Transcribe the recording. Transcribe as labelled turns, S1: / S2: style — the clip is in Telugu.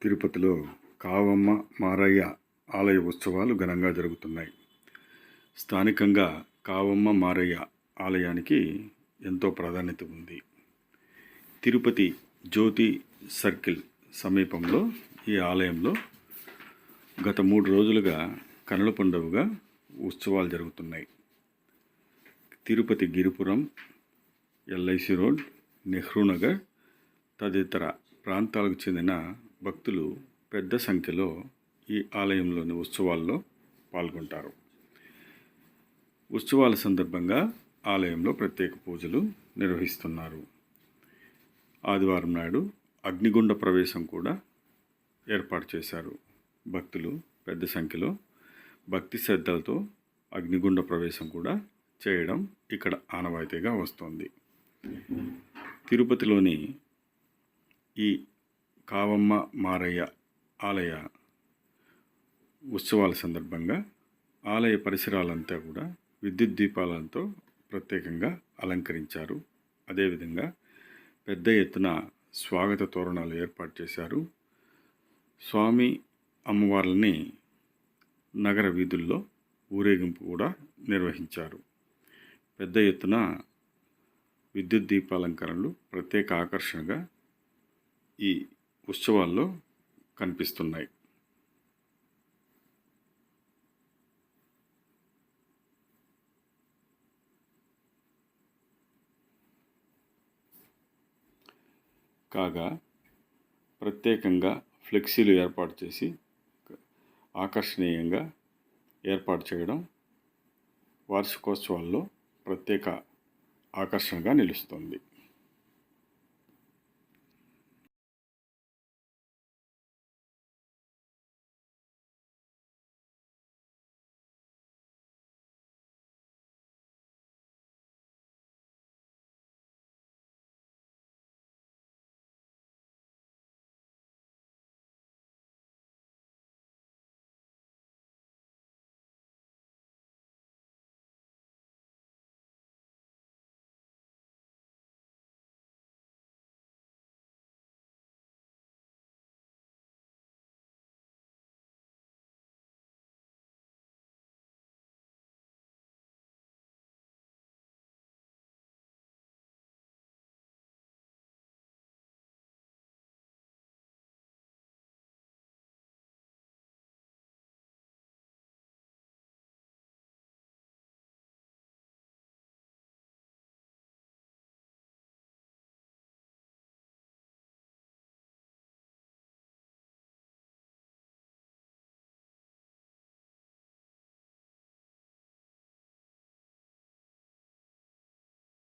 S1: తిరుపతిలో కావమ్మ మారయ్య ఆలయ ఉత్సవాలు ఘనంగా జరుగుతున్నాయి. స్థానికంగా కావమ్మ మారయ్య ఆలయానికి ఎంతో ప్రాధాన్యత ఉంది. తిరుపతి జ్యోతి సర్కిల్ సమీపంలో ఈ ఆలయంలో గత 3 రోజులుగా కనుల పండుగగా ఉత్సవాలు జరుగుతున్నాయి. తిరుపతి గిరిపురం, ఎల్ఐసి రోడ్, నెహ్రూ నగర్ తదితర ప్రాంతాలకు చెందిన భక్తులు పెద్ద సంఖ్యలో ఈ ఆలయంలోని ఉత్సవాల్లో పాల్గొంటారు. ఉత్సవాల సందర్భంగా ఆలయంలో ప్రత్యేక పూజలు నిర్వహిస్తున్నారు. ఆదివారం నాడు అగ్నిగుండ ప్రవేశం కూడా ఏర్పాటు చేశారు. భక్తులు పెద్ద సంఖ్యలో భక్తి శ్రద్ధలతో అగ్నిగుండ ప్రవేశం కూడా చేయడం ఇక్కడ ఆనవాయితీగా వస్తోంది. తిరుపతిలోని ఈ కావమ్మ మారయ్య ఆలయ ఉత్సవాల సందర్భంగా ఆలయ పరిసరాలంతా కూడా విద్యుత్ దీపాలతో ప్రత్యేకంగా అలంకరించారు. అదేవిధంగా పెద్ద ఎత్తున స్వాగత తోరణాలు ఏర్పాటు చేశారు. స్వామి అమ్మవార్లని నగర వీధుల్లో ఊరేగింపు కూడా నిర్వహించారు. పెద్ద ఎత్తున విద్యుత్ దీపాలంకరణలు ప్రత్యేక ఆకర్షణగా ఈ ఉత్సవాల్లో కనిపిస్తున్నాయి. కాగా ప్రత్యేకంగా ఫ్లెక్సీలు ఏర్పాటు చేసి ఆకర్షణీయంగా ఏర్పాటు చేయడం వార్షికోత్సవాల్లో ప్రత్యేక ఆకర్షణగా నిలుస్తుంది.